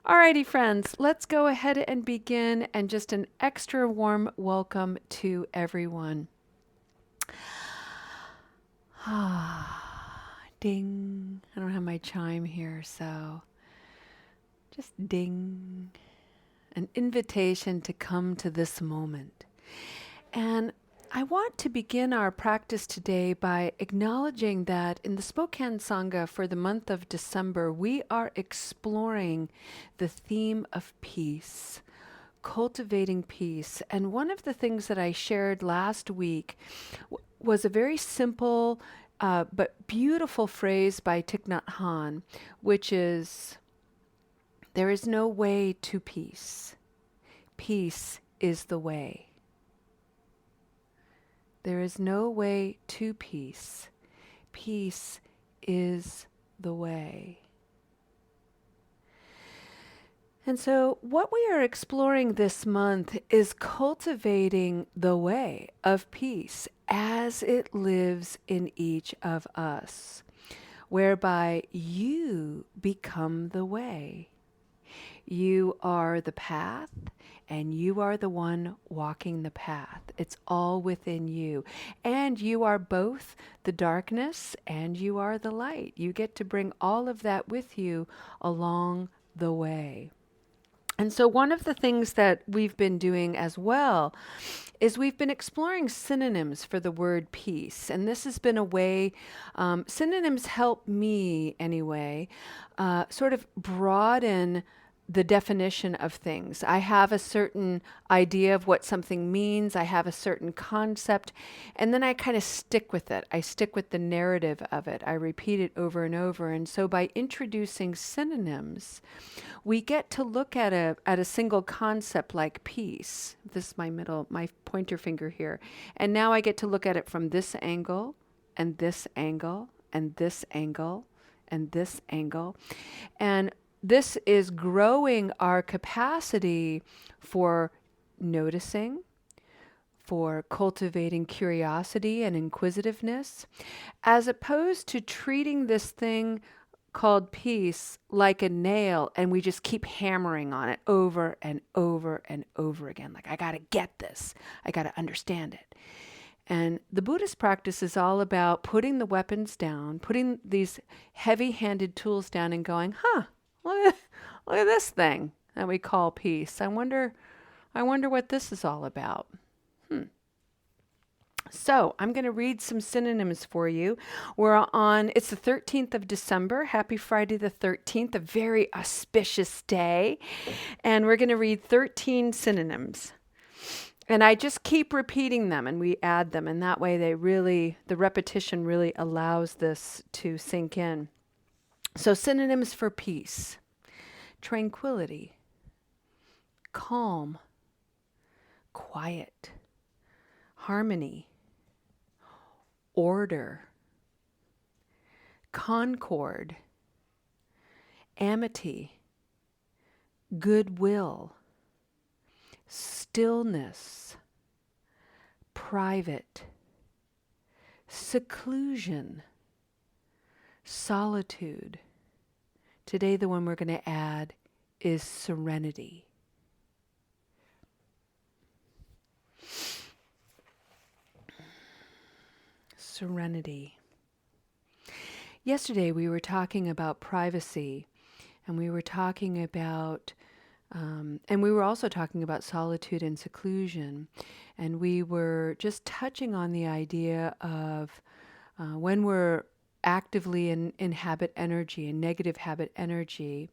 Alrighty, friends, let's go ahead and begin, and just an extra warm welcome to everyone. Ding. I don't have my chime here, so just ding. An invitation to come to this moment. And I want to begin our practice today by acknowledging that in the Spokane Sangha for the month of December, we are exploring the theme of peace, cultivating peace. And one of the things that I shared last week was a very simple but beautiful phrase by Thich Nhat Hanh, which is, there is no way to peace. Peace is the way. There is no way to peace. Peace is the way. And so what we are exploring this month is cultivating the way of peace as it lives in each of us, whereby you become the way. You are the path, and you are the one walking the path. It's all within you. And you are both the darkness and you are the light. You get to bring all of that with you along the way. And so one of the things that we've been doing as well is we've been exploring synonyms for the word peace. And this has been a way, synonyms help me anyway, sort of broaden the definition of things. I have a certain idea of what something means. I have a certain concept, and then I kind of stick with it. I stick with the narrative of it. I repeat it over and over. And so by introducing synonyms, we get to look at a single concept like peace. This is my pointer finger here. And now I get to look at it from this angle and this angle and this angle and this angle. And this is growing our capacity for noticing, for cultivating curiosity and inquisitiveness, as opposed to treating this thing called peace like a nail and we just keep hammering on it over and over and over again. Like, I got to get this. I got to understand it. And the Buddhist practice is all about putting the weapons down, putting these heavy-handed tools down and going, look at this thing that we call peace. I wonder what this is all about. So I'm going to read some synonyms for you. It's the 13th of December. Happy Friday the 13th, a very auspicious day. And we're going to read 13 synonyms. And I just keep repeating them and we add them. And that way the repetition really allows this to sink in. So synonyms for peace: tranquility, calm, quiet, harmony, order, concord, amity, goodwill, stillness, private, seclusion, solitude. Today the one we're going to add is serenity. Serenity. Yesterday we were talking about privacy, and we were talking about and we were also talking about solitude and seclusion. And we were just touching on the idea of when we're actively in habit energy, in negative habit energy,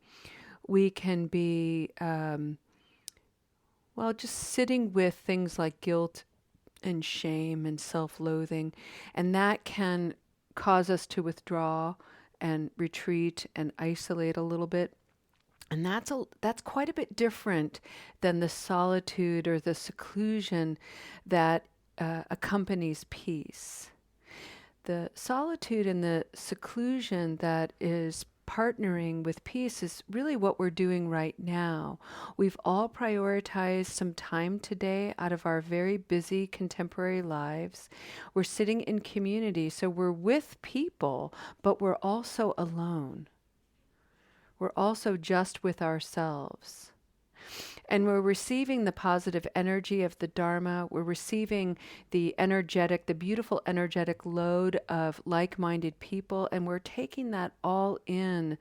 we can be, just sitting with things like guilt and shame and self-loathing. And that can cause us to withdraw and retreat and isolate a little bit. And that's quite a bit different than the solitude or the seclusion that accompanies peace. The solitude and the seclusion that is partnering with peace is really what we're doing right now. We've all prioritized some time today out of our very busy contemporary lives. We're sitting in community, so we're with people, but we're also alone. We're also just with ourselves. And we're receiving the positive energy of the Dharma. We're receiving the beautiful energetic load of like-minded people, and we're taking that all in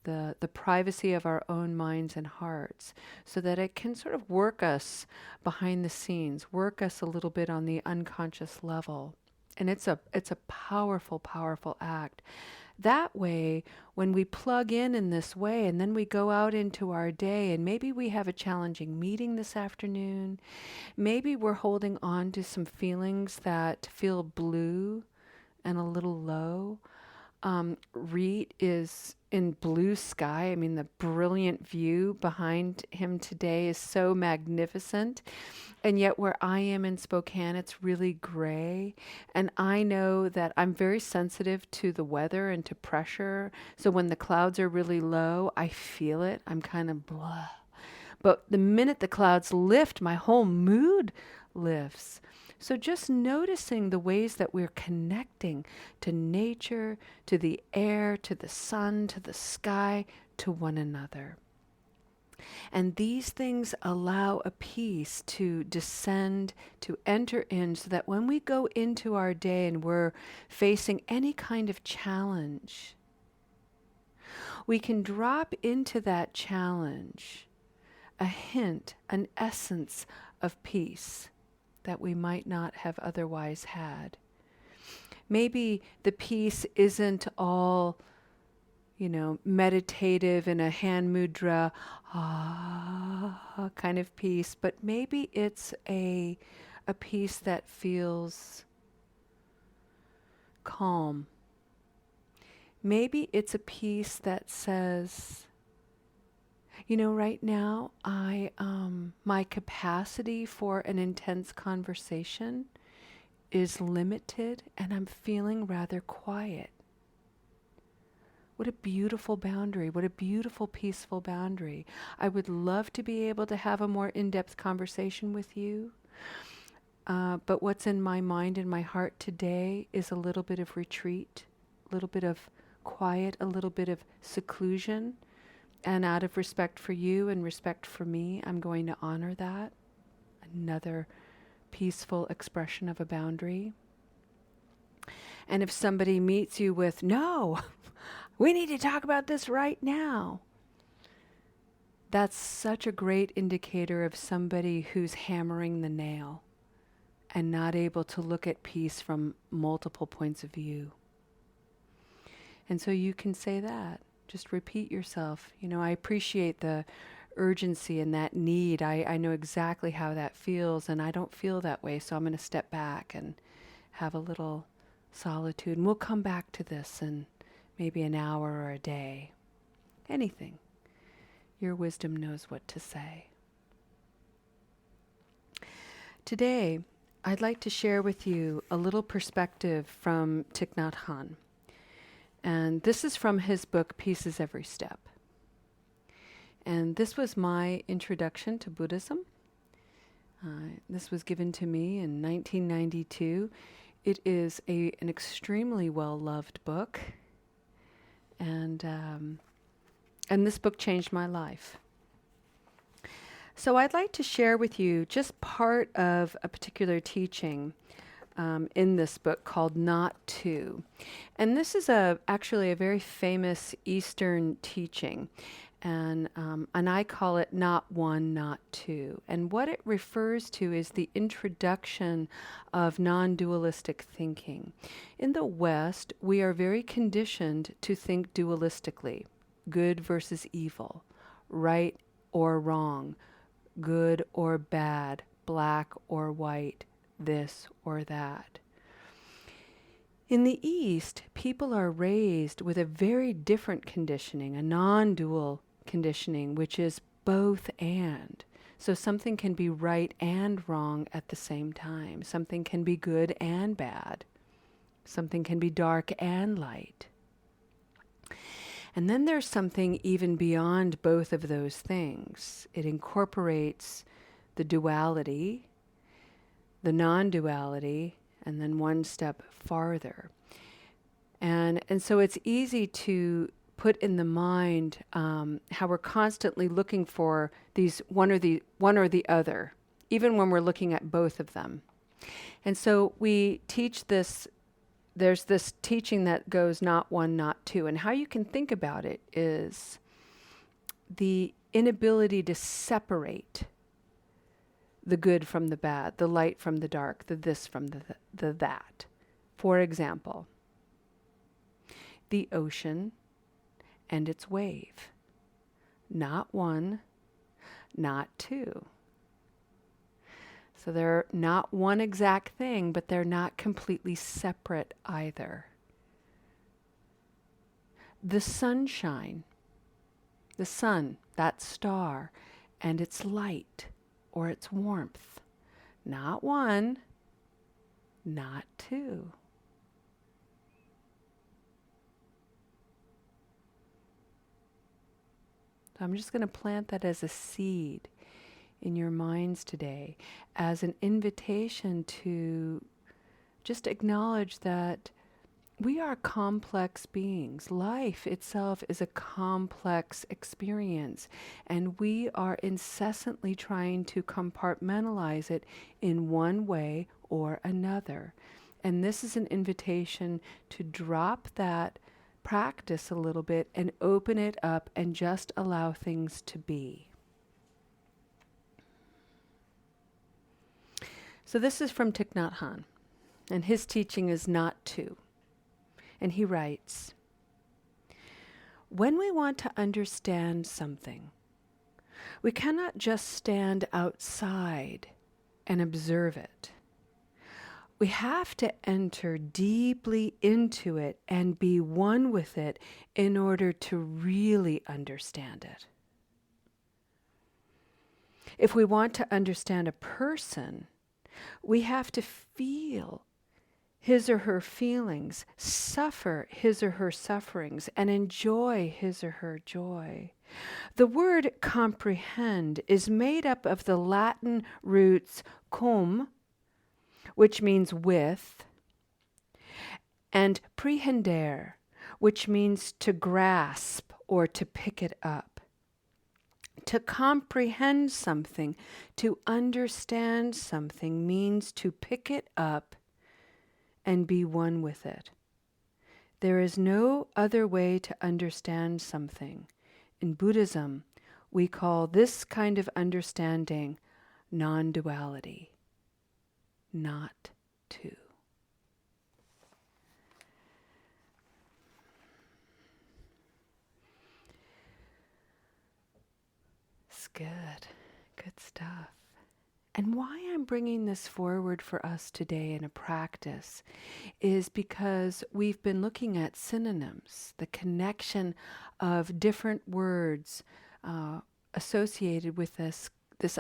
the privacy of our own minds and hearts, so that it can sort of work us behind the scenes, work us a little bit on the unconscious level. And it's a powerful, powerful act. That way, when we plug in this way, and then we go out into our day, and maybe we have a challenging meeting this afternoon, maybe we're holding on to some feelings that feel blue and a little low. Reet is in blue sky. I mean, the brilliant view behind him today is so magnificent. And yet, where I am in Spokane, it's really gray. And I know that I'm very sensitive to the weather and to pressure. So when the clouds are really low, I feel it. I'm kind of blah. But the minute the clouds lift, my whole mood lifts. So just noticing the ways that we're connecting to nature, to the air, to the sun, to the sky, to one another. And these things allow a peace to descend, to enter in, so that when we go into our day and we're facing any kind of challenge, we can drop into that challenge a hint, an essence of peace that we might not have otherwise had. Maybe the peace isn't all, meditative in a hand mudra, kind of peace, but maybe it's a peace that feels calm. Maybe it's a peace that says, right now, my capacity for an intense conversation is limited, and I'm feeling rather quiet. What a beautiful boundary. What a beautiful, peaceful boundary. I would love to be able to have a more in-depth conversation with you. But what's in my mind and my heart today is a little bit of retreat, a little bit of quiet, a little bit of seclusion. And out of respect for you and respect for me, I'm going to honor that. Another peaceful expression of a boundary. And if somebody meets you with, no, we need to talk about this right now, that's such a great indicator of somebody who's hammering the nail and not able to look at peace from multiple points of view. And so you can say that. Just repeat yourself. I appreciate the urgency and that need. I know exactly how that feels, and I don't feel that way, so I'm going to step back and have a little solitude. And we'll come back to this in maybe an hour or a day. Anything. Your wisdom knows what to say. Today, I'd like to share with you a little perspective from Thich Nhat Hanh. And this is from his book, Peace is Every Step. And this was my introduction to Buddhism. This was given to me in 1992. It is an extremely well-loved book. And this book changed my life. So I'd like to share with you just part of a particular teaching in this book called Not To. And this is actually a very famous Eastern teaching. And I call it Not One, Not Two. And what it refers to is the introduction of non-dualistic thinking. In the West, we are very conditioned to think dualistically, good versus evil, right or wrong, good or bad, black or white, this or that. In the East, people are raised with a very different conditioning, a non-dual conditioning, which is both and. So something can be right and wrong at the same time. Something can be good and bad. Something can be dark and light. And then there's something even beyond both of those things. It incorporates the duality, the non-duality, and then one step farther. And so it's easy to put in the mind how we're constantly looking for these one or the other, even when we're looking at both of them. And so we teach this. There's this teaching that goes not one, not two, and how you can think about it is the inability to separate the good from the bad, the light from the dark, the this from the that. For example, the ocean and its wave. Not one, not two. So they're not one exact thing, but they're not completely separate either. The sunshine, the sun, that star, and its light or its warmth. Not one, not two. So I'm just going to plant that as a seed in your minds today, as an invitation to just acknowledge that we are complex beings. Life itself is a complex experience, and we are incessantly trying to compartmentalize it in one way or another. And this is an invitation to drop that practice a little bit and open it up and just allow things to be. So this is from Thich Nhat Hanh, and his teaching is not two. And he writes, when we want to understand something, we cannot just stand outside and observe it. We have to enter deeply into it and be one with it in order to really understand it. If we want to understand a person, we have to feel his or her feelings, suffer his or her sufferings, and enjoy his or her joy. The word comprehend is made up of the Latin roots cum, which means with, and prehendere, which means to grasp or to pick it up. To comprehend something, to understand something, means to pick it up and be one with it. There is no other way to understand something. In Buddhism, we call this kind of understanding non-duality, not two. It's good. Good stuff. And why I'm bringing this forward for us today in a practice is because we've been looking at synonyms, the connection of different words associated with this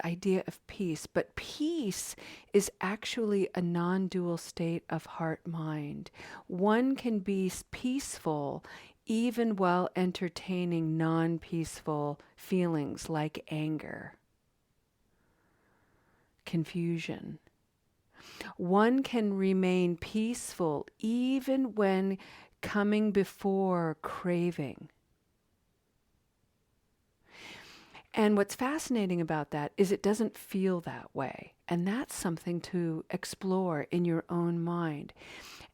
idea of peace. But peace is actually a non-dual state of heart-mind. One can be peaceful even while entertaining non-peaceful feelings like anger, confusion. One can remain peaceful even when coming before craving. And what's fascinating about that is it doesn't feel that way. And that's something to explore in your own mind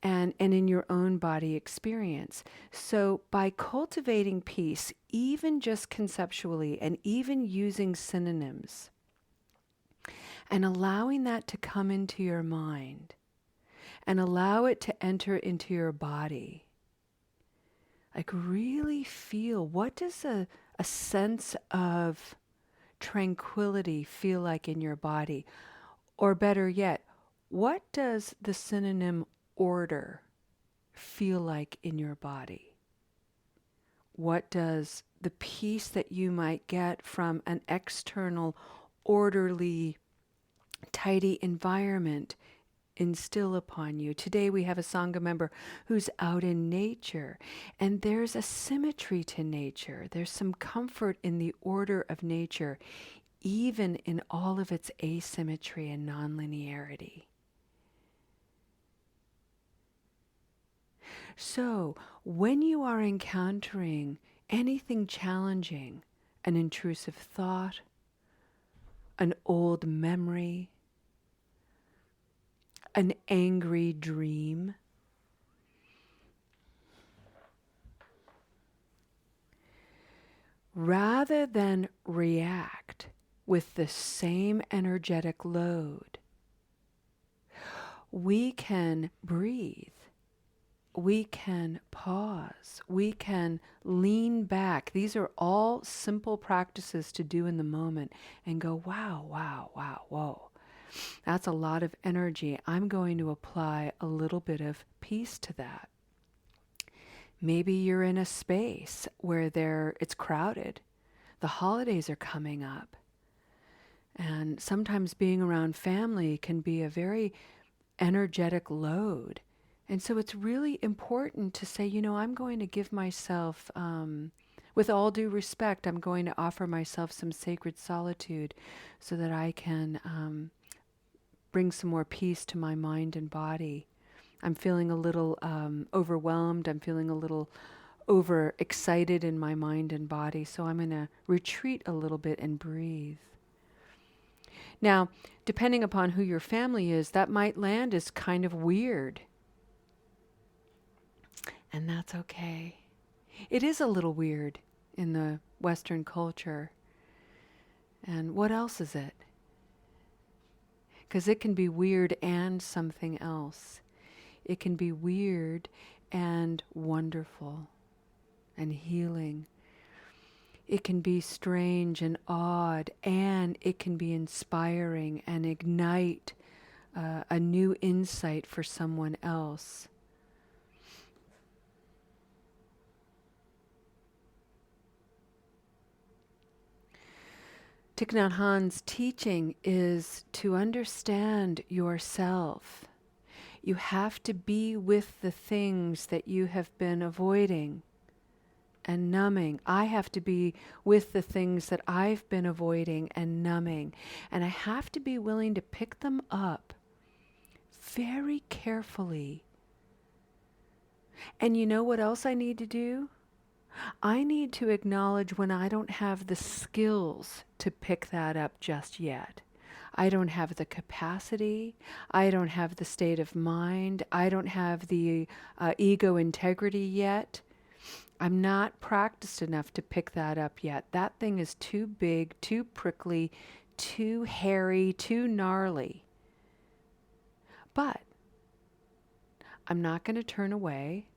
and in your own body experience. So by cultivating peace, even just conceptually and even using synonyms, and allowing that to come into your mind and allow it to enter into your body, like really feel, what does a sense of tranquility feel like in your body? Or better yet, what does the synonym order feel like in your body? What does the peace that you might get from an external, orderly, tidy environment instill upon you? Today we have a Sangha member who's out in nature, and there's a symmetry to nature. There's some comfort in the order of nature, even in all of its asymmetry and nonlinearity. So when you are encountering anything challenging, an intrusive thought, an old memory, an angry dream. Rather than react with the same energetic load, we can breathe. We can pause. We can lean back. These are all simple practices to do in the moment and go, wow, wow, wow, whoa. That's a lot of energy. I'm going to apply a little bit of peace to that. Maybe you're in a space where it's crowded. The holidays are coming up. And sometimes being around family can be a very energetic load. And so it's really important to say, I'm going to give myself, with all due respect, I'm going to offer myself some sacred solitude so that I can bring some more peace to my mind and body. I'm feeling a little overwhelmed. I'm feeling a little overexcited in my mind and body. So I'm going to retreat a little bit and breathe. Now, depending upon who your family is, that might land as kind of weird. And that's okay. It is a little weird in the Western culture. And what else is it? Because it can be weird and something else. It can be weird and wonderful and healing. It can be strange and odd, and it can be inspiring and ignite a new insight for someone else. Thich Nhat Hanh's teaching is to understand yourself. You have to be with the things that you have been avoiding and numbing. I have to be with the things that I've been avoiding and numbing. And I have to be willing to pick them up very carefully. And you know what else I need to do? I need to acknowledge when I don't have the skills to pick that up just yet. I don't have the capacity. I don't have the state of mind. I don't have the ego integrity yet. I'm not practiced enough to pick that up yet. That thing is too big, too prickly, too hairy, too gnarly. But I'm not going to turn away.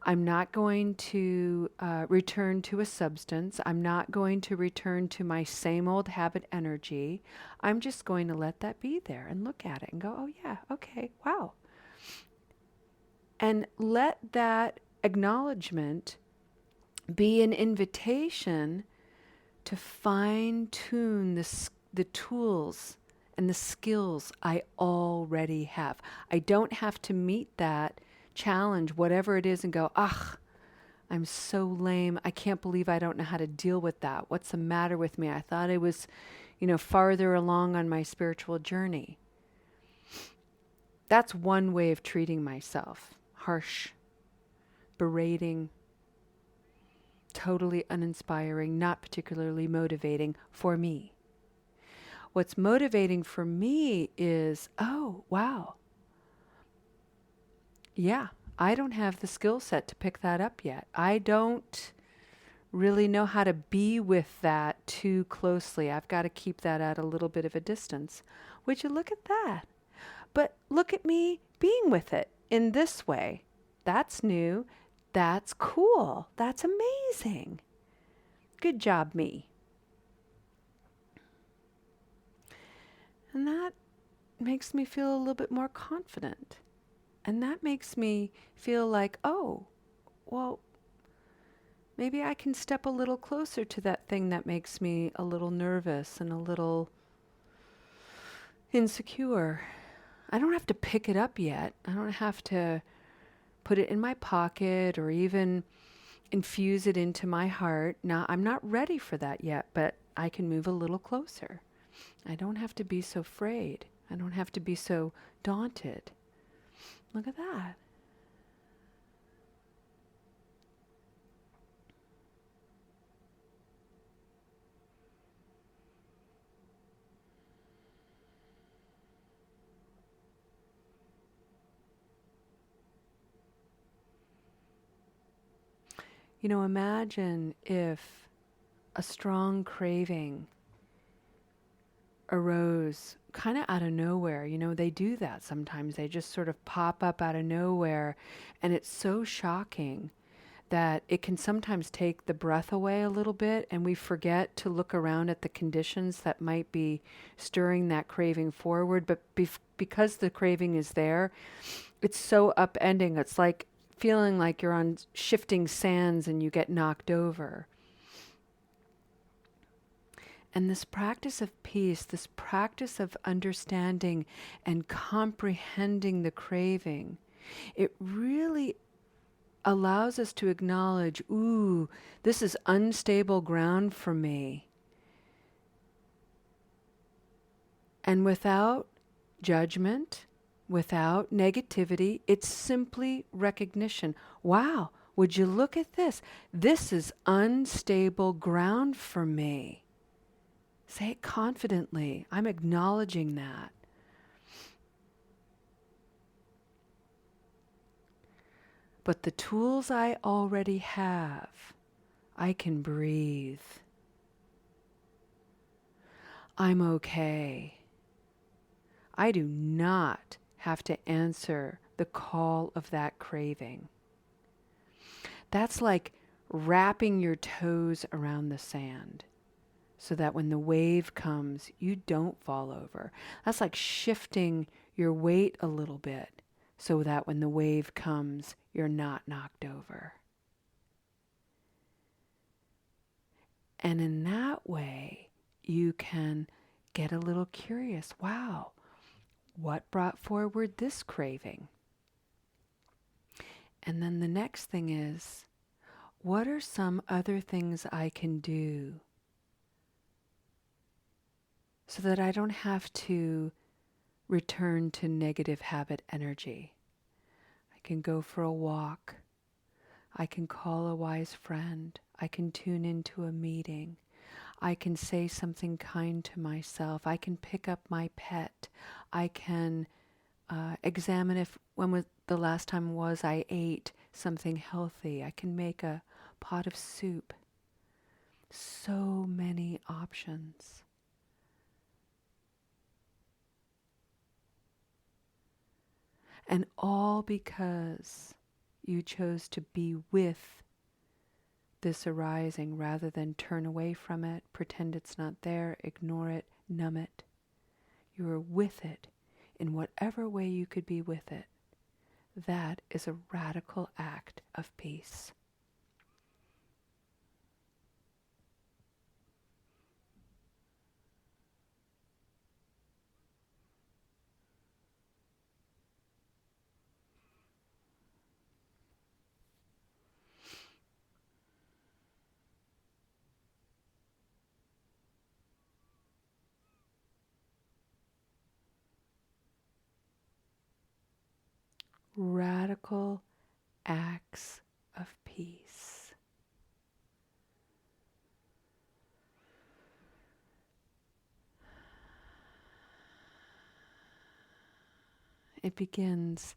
I'm not going to return to a substance. I'm not going to return to my same old habit energy. I'm just going to let that be there and look at it and go, oh yeah, okay, wow. And let that acknowledgement be an invitation to fine-tune the tools and the skills I already have. I don't have to meet that challenge, whatever it is, and go, I'm so lame. I can't believe I don't know how to deal with that. What's the matter with me? I thought I was, farther along on my spiritual journey. That's one way of treating myself. Harsh, berating, totally uninspiring, not particularly motivating for me. What's motivating for me is, oh, wow. Yeah, I don't have the skill set to pick that up yet. I don't really know how to be with that too closely. I've got to keep that at a little bit of a distance. Would you look at that? But look at me being with it in this way. That's new. That's cool. That's amazing. Good job, me. And that makes me feel a little bit more confident. And that makes me feel like, oh, well, maybe I can step a little closer to that thing that makes me a little nervous and a little insecure. I don't have to pick it up yet. I don't have to put it in my pocket or even infuse it into my heart. Now, I'm not ready for that yet, but I can move a little closer. I don't have to be so afraid. I don't have to be so daunted. Look at that. Imagine if a strong craving arose kind of out of nowhere. They do that sometimes. They just sort of pop up out of nowhere, and it's so shocking that it can sometimes take the breath away a little bit, and we forget to look around at the conditions that might be stirring that craving forward. But because the craving is there, it's so upending. It's like feeling like you're on shifting sands and you get knocked over. And this practice of peace, this practice of understanding and comprehending the craving, it really allows us to acknowledge, ooh, this is unstable ground for me. And without judgment, without negativity, it's simply recognition. Wow, would you look at this? This is unstable ground for me. Say it confidently. I'm acknowledging that. But the tools I already have, I can breathe. I'm okay. I do not have to answer the call of that craving. That's like wrapping your toes around the sand so that when the wave comes, you don't fall over. That's like shifting your weight a little bit so that when the wave comes, you're not knocked over. And in that way, you can get a little curious. Wow, what brought forward this craving? And then the next thing is, what are some other things I can do so that I don't have to return to negative habit energy? I can go for a walk. I can call a wise friend. I can tune into a meeting. I can say something kind to myself. I can pick up my pet. I can examine if when was the last time was I ate something healthy. I can make a pot of soup. So many options. And all because you chose to be with this arising rather than turn away from it, pretend it's not there, ignore it, numb it. You are with it in whatever way you could be with it. That is a radical act of peace. Radical acts of peace. It begins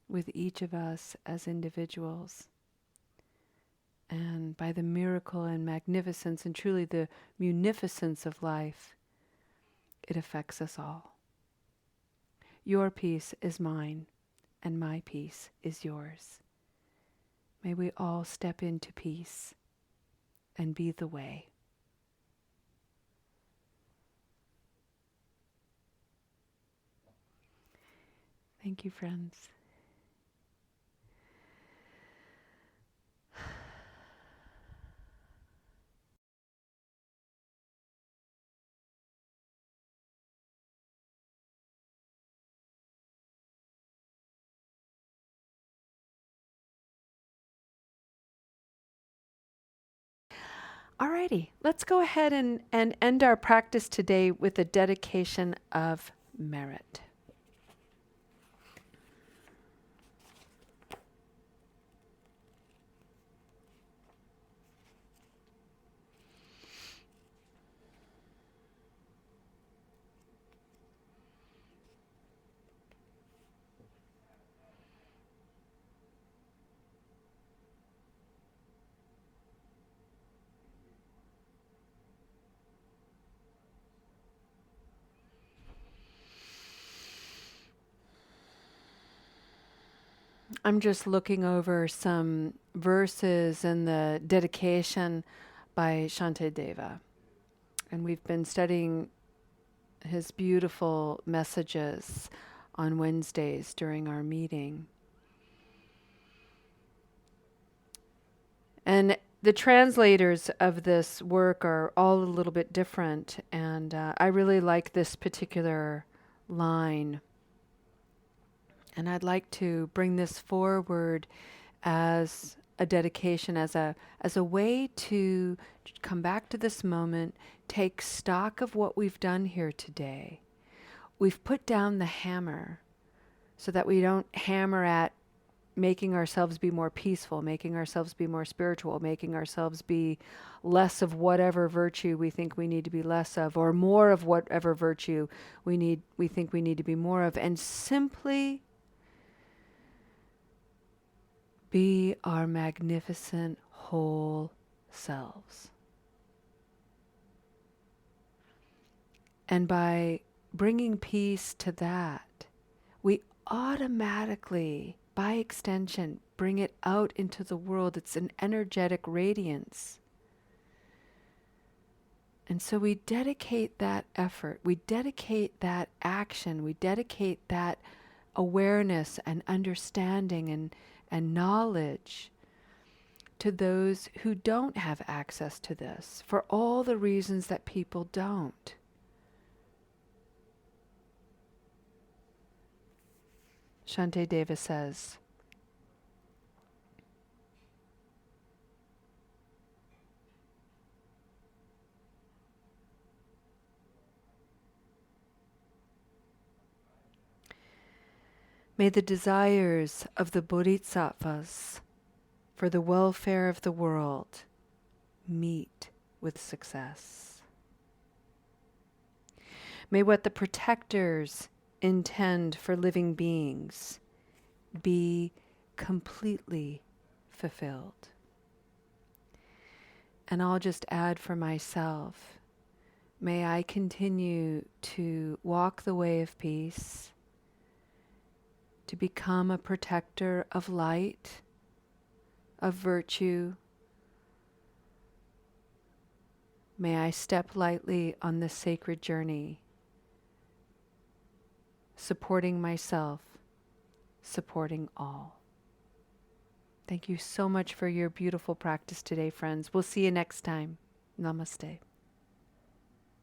with each of us as individuals. And by the miracle and magnificence and truly the munificence of life, it affects us all. Your peace is mine, and my peace is yours. May we all step into peace and be the way. Thank you, friends. Alrighty, let's go ahead and end our practice today with a dedication of merit. I'm just looking over some verses in the dedication by Shantideva. And we've been studying his beautiful messages on Wednesdays during our meeting. And the translators of this work are all a little bit different, and I really like this particular line. And I'd like to bring this forward as a dedication, as a way to come back to this moment, take stock of what we've done here today. We've put down the hammer so that we don't hammer at making ourselves be more peaceful, making ourselves be more spiritual, making ourselves be less of whatever virtue we think we need to be less of, or more of whatever virtue we think we need to be more of, and simply be our magnificent whole selves. And by bringing peace to that, we automatically, by extension, bring it out into the world. It's an energetic radiance. And so we dedicate that effort, we dedicate that action, we dedicate that awareness and understanding and knowledge to those who don't have access to this, for all the reasons that people don't. Shantideva says, may the desires of the bodhisattvas for the welfare of the world meet with success. May what the protectors intend for living beings be completely fulfilled. And I'll just add for myself, may I continue to walk the way of peace, to become a protector of light, of virtue. May I step lightly on this sacred journey, supporting myself, supporting all. Thank you so much for your beautiful practice today, friends. We'll see you next time. Namaste.